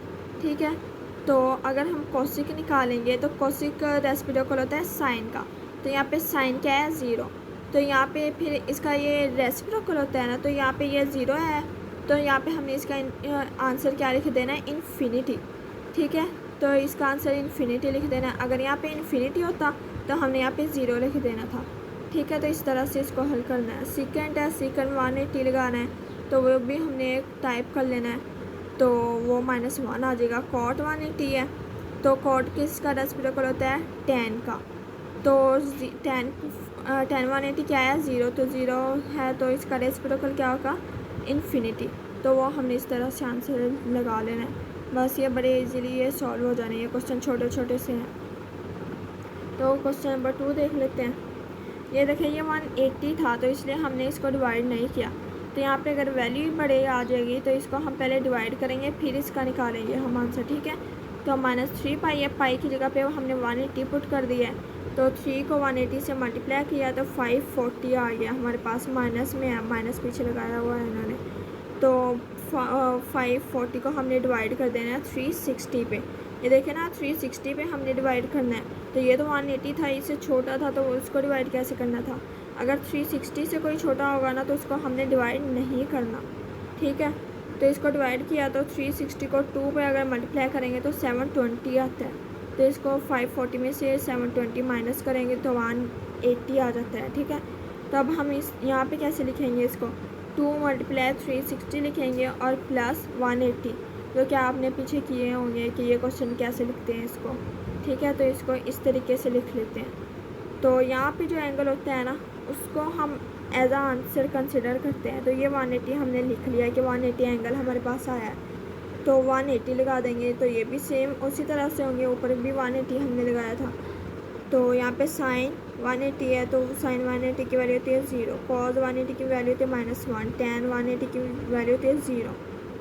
ठीक है, तो अगर हम कोसिक निकालेंगे तो कोसिक रेसिप्रोकल होता है साइन का, तो यहाँ पे साइन क्या है 0। तो यहाँ पे फिर इसका ये रेसिप्रोकल होता है ना, तो यहाँ पे ये 0 है, तो यहाँ पे हमने इसका आंसर क्या लिख देना है, इन्फिनिटी। ठीक है, तो इसका आंसर इन्फिनिटी लिख देना है। अगर यहाँ पे इन्फिनिटी होता तो हमने यहाँ पे 0 लिख देना था। ठीक है, तो इस तरह से इसको हल करना है। सीकेंट है, सीकेंट 180 लगाना है, तो वो भी हमने टाइप कर लेना है, तो वो -1 आ जाएगा। कॉट 180 है, तो कॉट किसका रेसिप्रोकल होता है, tan का। तो tan 180 क्या है, 0, तो 0 है, तो इसका रेसिप्रोकल क्या होगा, इन्फिनिटी। तो वो हमने इस तरह से आंसर लगा लेना है। बस ये बड़े इजीली ये सॉल्व हो जाने, ये क्वेश्चन छोटे छोटे से हैं। तो क्वेश्चन नंबर 2 देख लेते हैं। ये देखिए ये 180 था, तो इसलिए हमने इसको डिवाइड नहीं किया। तो यहाँ पे अगर वैल्यू बड़े आ जाएगी तो इसको हम पहले डिवाइड करेंगे, फिर इसका निकालेंगे हम आंसर। ठीक है, तो -3 पाई है, पाई की जगह पे हमने 180 पुट कर दिया है। तो 3 को 180 से मल्टीप्लाई किया तो 540 आ गया हमारे पास। माइनस में है, माइनस पीछे लगाया हुआ है इन्होंने। तो 540 को हमने डिवाइड कर देना है 360 पे। ये देखें ना, 360 पे हमने डिवाइड करना है। तो ये तो 180 था, इससे छोटा था, तो उसको डिवाइड कैसे करना था। अगर 360 से कोई छोटा होगा ना तो उसको हमने डिवाइड नहीं करना। ठीक है, तो इसको डिवाइड किया तो 360 को 2 पे अगर मल्टीप्लाई करेंगे तो 720 आता है। तो इसको 540 में से 720 माइनस करेंगे तो 180 आ जाता है। ठीक है, तो अब हम इस यहाँ पे कैसे लिखेंगे इसको, 2 × 360 लिखेंगे और प्लस 180, जो कि आपने पीछे किए होंगे कि ये क्वेश्चन कैसे लिखते हैं इसको। ठीक है, तो इसको इस तरीके से लिख लेते हैं। तो यहाँ पे जो एंगल होता है ना उसको हम एज आ आंसर कंसिडर करते हैं। तो ये 180 हमने लिख लिया कि 180 एंगल हमारे पास आया है, तो 180 लगा देंगे। तो ये भी सेम उसी तरह से होंगे, ऊपर भी 180 हमने लगाया था। तो यहाँ पे साइन 180 है, तो साइन 180 की वैल्यू होती है 0, कॉज 180 की वैल्यू होती है -1, tan 180 की वैल्यू होती है 0।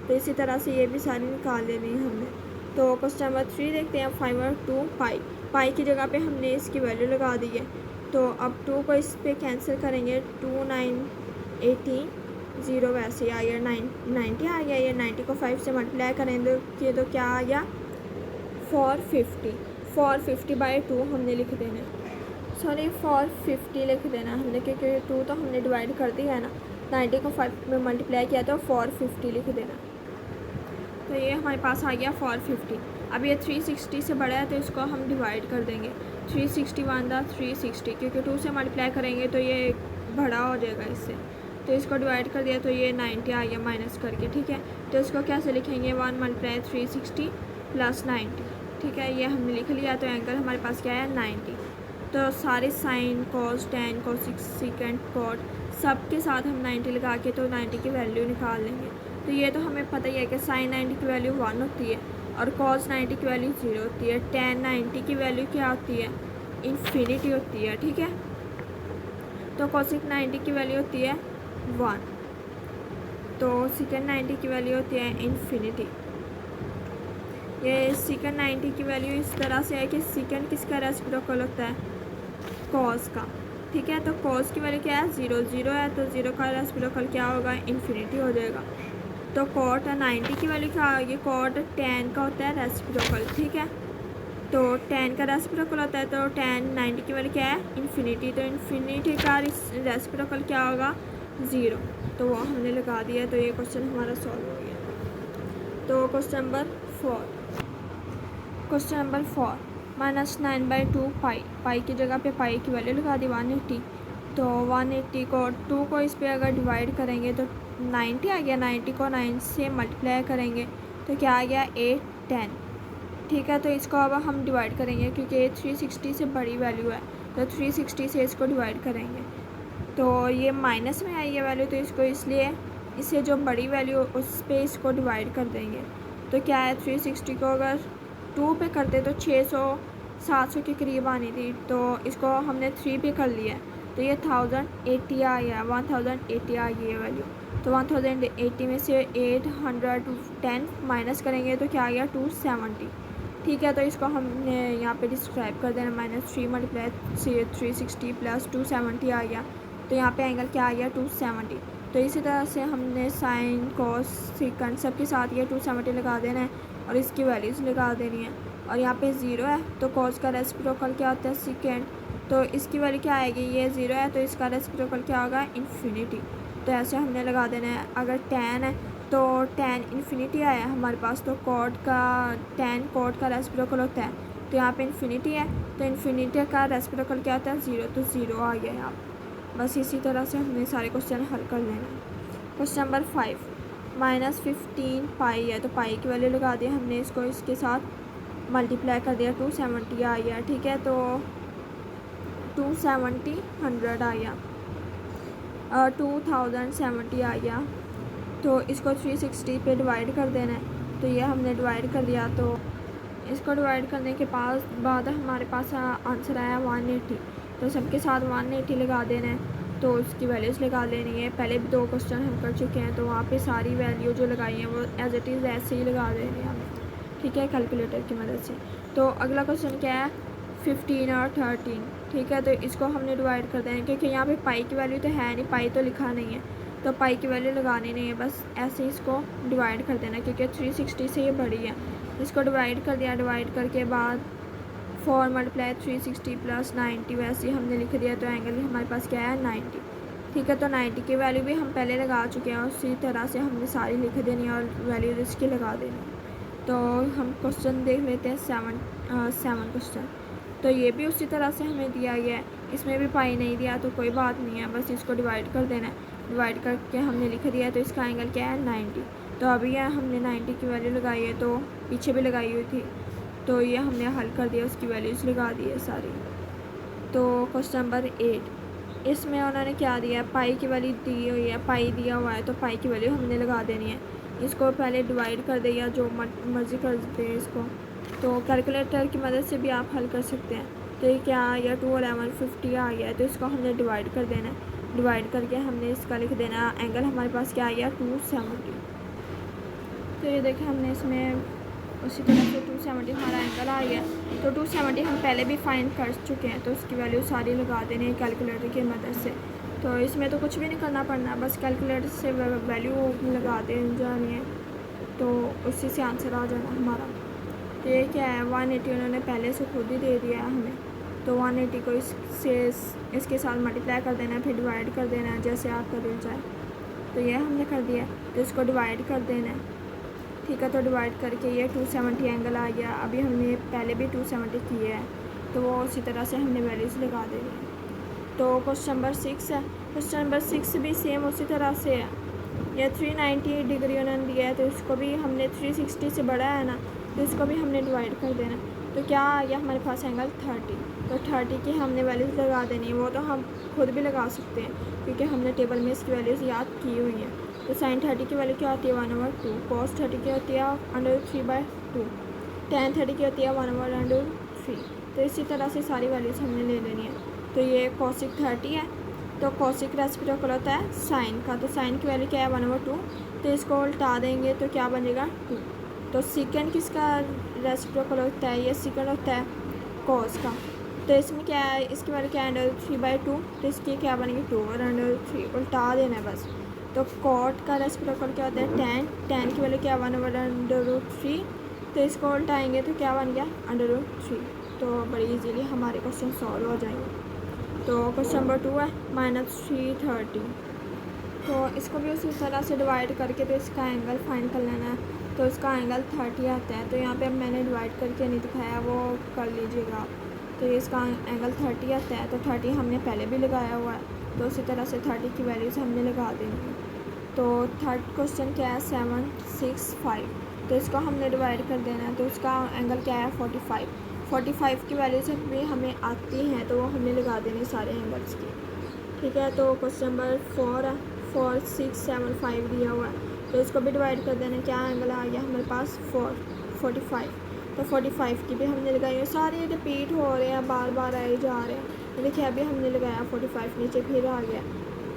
तो इसी तरह से ये भी सारी निकाल लेनी है हमने। तो क्वेश्चन नंबर 3 देखते हैं। 5 और 2 पाई, पाई की जगह पे हमने इसकी वैल्यू लगा दी है। तो अब 2 को इस पर कैंसिल करेंगे, 2 9 80, 0 वैसे ही आ गया, 90 आ गया। ये 90 को 5 से मल्टीप्लाई करेंगे तो क्या आ गया, 450/2 हमने लिख देना, सॉरी 450 लिख देना हमने, क्योंकि 2 तो हमने डिवाइड कर दिया है ना। 90 को 5 में मल्टीप्लाई किया तो 450 लिख देना। तो ये हमारे पास आ गया 450। अब ये 360 से बड़ा है तो इसको हम डिवाइड कर देंगे। 361 था 360, क्योंकि 2 से मल्टीप्लाई करेंगे तो ये बड़ा हो जाएगा इससे। तो इसको डिवाइड कर दिया तो ये 90 आ गया माइनस करके। ठीक है, तो इसको कैसे लिखेंगे, 1 × 360 + 90। ठीक है, ये हमने लिख लिया। तो एंगल हमारे पास क्या है, 90। तो सारे sine, cos, tan, cosec, secant, cot सब के साथ हम 90 लगा के तो 90 की वैल्यू निकाल लेंगे। तो ये तो हमें पता ही है कि साइन 90 की वैल्यू 1 होती है और कॉस 90 की वैल्यू 0 होती है। टैन 90 की वैल्यू क्या होती है, इन्फिनिटी होती है। ठीक है, तो कोसिक 90 की वैल्यू होती है 1, तो सीकेंट 90 की वैल्यू होती है इन्फिनिटी। ये सीकेंट 90 की वैल्यू इस तरह से है कि सीकेंट किसका रेसिप्रोकल होता है, कॉस का। ठीक है, तो कॉस की वैल्यू क्या है, 0 है, तो 0 का रेसिप्रोकल क्या होगा, इन्फिनिटी हो जाएगा। तो कॉट 90 की वैल्यू क्या होगी, कॉट टैन का होता है रेसिप्रोकल। ठीक है, तो tan का रेसिप्रोकल होता है, तो tan 90 की वैल्यू क्या है, इन्फिनिटी। तो इन्फिनिटी का रेसिप्रोकल क्या होगा, 0। तो वो हमने लगा दिया, तो ये क्वेश्चन हमारा सॉल्व हो गया। तो क्वेश्चन नंबर 4 -9/2 पाई, पाई की जगह पे पाई की वैल्यू लगा दी 180। तो 180 को 2 को इस पे अगर डिवाइड करेंगे तो 90 आ गया, 90 को 9 से मल्टीप्लाई करेंगे तो क्या आ गया, 810। ठीक है, तो इसको अब हम डिवाइड करेंगे क्योंकि 360 से बड़ी वैल्यू है, तो 360 से इसको डिवाइड करेंगे। तो ये माइनस में आई है वैल्यू, तो इसको इसलिए इससे जो बड़ी वैल्यू उस पर इसको डिवाइड कर देंगे। तो क्या है, 360 को अगर 2 पे करते तो 600-700 के करीब आनी थी, तो इसको हमने 3 पे कर लिया, तो ये 1080 आ गया, 1080 आ गई है वैल्यू। तो 1080 में से 810 माइनस करेंगे तो क्या आ गया, 270। ठीक है, तो इसको हमने यहाँ पे डिस्क्राइब कर देना, -3 × 360 + 270 आ गया। तो यहाँ पे एंगल क्या आ गया, 270। तो इसी तरह से हमने साइन कॉस सीकेंड सबके साथ ये 270 लगा देना है और इसकी वैल्यूज़ लगा देनी है। और यहाँ पे 0 है, तो कॉस का रेसिप्रोकल क्या होता है, सीकेंड। तो इसकी वैल्यू क्या आएगी, ये 0 है, तो इसका रेसिप्रोकल क्या होगा, इन्फिनिटी। तो ऐसे हमने लगा देना है। अगर tan है तो tan इन्फिनिटी आया हमारे पास, तो tan कॉट का रेसिप्रोकल होता है, तो यहाँ पे इन्फिनिटी है, तो इन्फिनिटी का रेसिप्रोकल क्या होता है, 0। तो 0 आ गया यहाँ। बस इसी तरह से हमने सारे क्वेश्चन हल कर लेना। क्वेश्चन नंबर 5 -15 पाई है, तो पाई की वैल्यू लगा दी हमने, इसको इसके साथ मल्टीप्लाई कर दिया, 270 आ गया। ठीक है, तो 270 100 आ गया, 2070 आ गया। तो इसको 360 पे डिवाइड कर देना है, तो ये हमने डिवाइड कर दिया। तो इसको डिवाइड करने के बाद हमारे पास आंसर आया 180। तो सबके साथ 180 लगा देना है, तो उसकी वैल्यूज़ लगा लेनी है। पहले भी 2 क्वेश्चन हम कर चुके हैं, तो वहाँ पे सारी वैल्यू जो लगाई हैं वो एज इट इज़ ऐसे ही लगा देनी है हमें। ठीक है, कैलकुलेटर की मदद से। तो अगला क्वेश्चन क्या है, 15 और 13। ठीक है, तो इसको हमने डिवाइड कर देना है, क्योंकि यहाँ पे पाई की वैल्यू तो है नहीं, पाई तो लिखा नहीं है, तो पाई की वैल्यू लगानी नहीं है, बस ऐसे ही इसको डिवाइड कर देना, क्योंकि 360 से ये बड़ी है। इसको डिवाइड कर दिया, डिवाइड करके बाद 4 × 360 + 90 वैसे ही हमने लिख दिया, तो एंगल हमारे पास क्या है, 90। ठीक है, तो 90 की वैल्यू भी हम पहले लगा चुके हैं, उसी तरह से हमने सारी लिख देनी है और वैल्यू इसकी लगा देनी। तो हम क्वेश्चन देख लेते हैं 7 क्वेश्चन। तो ये भी उसी तरह से हमें दिया गया है, इसमें भी पाई नहीं दिया तो कोई बात नहीं है, बस इसको डिवाइड कर देना है। डिवाइड करके हमने लिख दिया, तो इसका एंगल क्या है, 90। तो अभी यह हमने 90 की वैल्यू लगाई है, तो पीछे भी लगाई हुई थी, तो ये हमने हल कर दिया, उसकी वैल्यूज़ लगा दी है सारी। तो क्वेश्चन नंबर 8, इसमें उन्होंने क्या दिया है, पाई की वैल्यू दी हुई है, पाई दिया हुआ है, तो पाई की वैल्यू हमने लगा देनी है। इसको पहले डिवाइड कर दे या जो मर्ज़ी कर देते हैं इसको, तो कैलकुलेटर की मदद से भी आप हल कर सकते हैं। तो ये क्या आ गया, 2 और 50 आ गया है, तो इसको हमने डिवाइड कर देना है। डिवाइड करके हमने इसका लिख देना, एंगल हमारे पास क्या आ गया, 270। तो ये देखें हमने इसमें उसी तरह से 270 हमारा एंगल आ गया। तो 270 हम पहले भी फाइंड कर चुके हैं, तो उसकी वैल्यू सारी लगा देनी है कैलकुलेटर की मदद से। तो इसमें तो कुछ भी नहीं करना पड़ना, बस कैलकुलेटर से वैल्यू लगा दे जानी है, तो उसी से आंसर आ जाना हमारा। तो ये क्या है, 180 उन्होंने पहले से खुद ही दे दिया है हमें, तो 180 को इसके साथ मल्टीप्लाई कर देना है, फिर डिवाइड कर देना है, जैसे आपका दिल जाए। तो ये हमने कर दिया, तो इसको डिवाइड कर देना है। ठीक है, तो डिवाइड करके ये 270 एंगल आ गया। अभी हमने पहले भी 270 किए हैं, तो वो उसी तरह से हमने वैल्यूज़ लगा देनी है। तो क्वेश्चन नंबर 6 है। क्वेश्चन नंबर 6 भी सेम उसी तरह से है। यह 390 डिग्री उन्होंने दिया है, तो इसको भी हमने 360 से बड़ा है ना, तो इसको भी हमने डिवाइड कर देना। तो क्या आ गया हमारे पास एंगल 30। तो 30 की हमने वैल्यूज़ लगा देनी है, वो तो हम खुद भी लगा सकते हैं क्योंकि हमने टेबल में इसकी वैल्यूज़ याद की हुई हैं। तो साइन 30 की वैल्यू क्या होती है, 1/2। कॉस 30 की होती है √3/2। tan 30 की होती है 1/√3। तो इसी तरह से सारी वैल्यूज़ हमने ले लेनी है। तो ये cosic 30 है, तो cosic रेसिप्रोकल होता है साइन का, तो साइन की वैल्यू क्या है, 1/2। तो इसको उल्टा देंगे तो क्या बनेगा, 2। तो सीकेंड किसका रेसिप्रोकल होता है, ये सीकेंड होता है कॉस का। तो इसमें क्या है, इसकी वैल्यू क्या है, √3/2। तो इसकी क्या बनेगी, 2 और √3 उल्टा देना है बस। तो कॉट का रेसिप्रोकल क्या होता है, tan की वैल्यू क्या है, 1/√3। तो इसको उल्टाएंगे तो क्या बन गया √3। तो बड़ी इजीली हमारे क्वेश्चन सॉल्व हो जाएंगे। तो क्वेश्चन नंबर 2 है -330। तो इसको भी उसी तरह से डिवाइड करके तो इसका एंगल फाइंड कर लेना है। तो इसका एंगल 30 आता है। तो यहाँ पे मैंने डिवाइड करके नहीं दिखाया, वो कर लीजिएगा। तो ये इसका एंगल 30 आता है। तो 30 हमने पहले भी लगाया हुआ है, तो उसी तरह से 30 की वैल्यूज़ हमने लगा देंगे। तो थर्ड क्वेश्चन क्या है 765। तो इसको हमने डिवाइड कर देना है। तो उसका एंगल क्या है 45 की वैल्यूज़ भी हमें आती हैं, तो वो हमने लगा देनी सारे एंगल्स की। ठीक है। तो क्वेश्चन नंबर 4 है 4675 दिया हुआ है। तो इसको भी डिवाइड कर देना। क्या एंगल आ गया हमारे पास 45। तो 45 की भी हमने लगाई है। सारे रिपीट हो रहे हैं, बार बार आए जा रहे हैं। देखिए अभी हमने लगाया 45, नीचे फिर आ गया।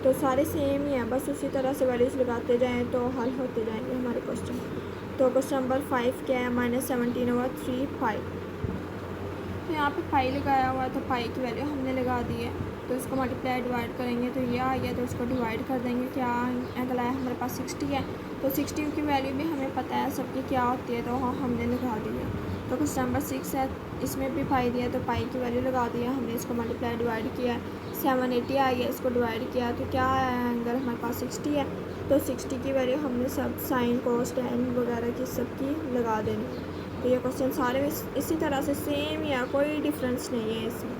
तो सारे सेम ही हैं, बस उसी तरह से वैल्यूज़ लगाते जाएँ तो हल होते जाएंगे हमारे क्वेश्चन। तो क्वेश्चन नंबर 5 क्या है -17/3 पाई। तो यहाँ पे पाई लगाया हुआ है, तो पाई की वैल्यू हमने लगा दी है। तो इसको मल्टीप्लाई डिवाइड करेंगे तो ये आ गया। तो इसको डिवाइड कर देंगे। क्या एंगल आया हमारे पास 60 है। तो 60 की वैल्यू भी हमें पता है सबकी क्या होती है, तो हाँ हमने लगा दी है। तो क्वेश्चन नंबर 6 है, इसमें भी पाई दिया, तो पाई की वैल्यू लगा दी है हमने। इसको मल्टीप्लाई डिवाइड किया 780 आ गया। इसको डिवाइड किया तो क्या आया एंगल हमारे पास 60 है। तो 60 की वैल्यू हमने सब साइन कोस टैन वगैरह की सबकी लगा देनी। तो ये क्वेश्चन सारे इसी तरह से सेम या कोई डिफरेंस नहीं है इसमें।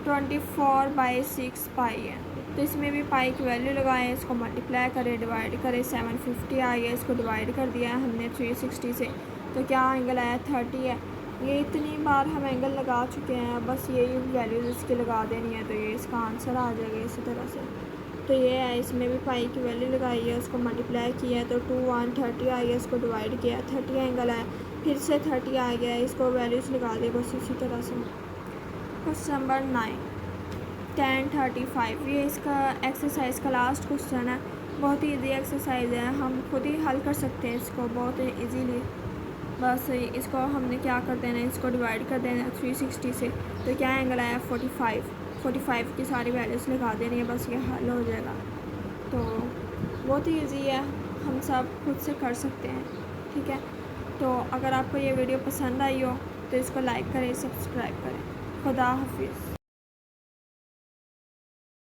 24/6 पाई है। तो इसमें भी पाई की वैल्यू लगाएं, इसको मल्टीप्लाई करें, डिवाइड करें। 750 आ गया। इसको डिवाइड कर दिया है हमने 360 से। तो क्या एंगल आया 30 है। ये इतनी बार हम एंगल लगा चुके हैं, बस यही वैल्यूज़ इसकी लगा देनी है। तो ये इसका आंसर आ जाएगा इसी तरह से। तो ये है, इसमें भी पाई की वैल्यू लगाई है, उसको मल्टीप्लाई किया है। तो 2 1 30 आ गया। इसको डिवाइड किया 30 एंगल आया, फिर से 30 आ गया। इसको वैल्यूज़ लगा दे बस इसी तरह से। Question number 9 1035। ये इसका एक्सरसाइज का लास्ट क्वेश्चन है। बहुत ही ईजी एक्सरसाइज है, हम खुद ही हल कर सकते हैं इसको बहुत ईजीली। बस इसको हमने क्या कर देना है, इसको डिवाइड कर देना है 360 से। तो क्या एंगल आया 45 की सारी वैल्यूज़ लगा देनी है, बस ये हल हो जाएगा। तो बहुत ही ईजी है, हम सब खुद से कर सकते हैं। ठीक है। तो अगर आपको ये वीडियो पसंद आई हो तो इसको लाइक करें, सब्सक्राइब करें। खुदा हाफिज़।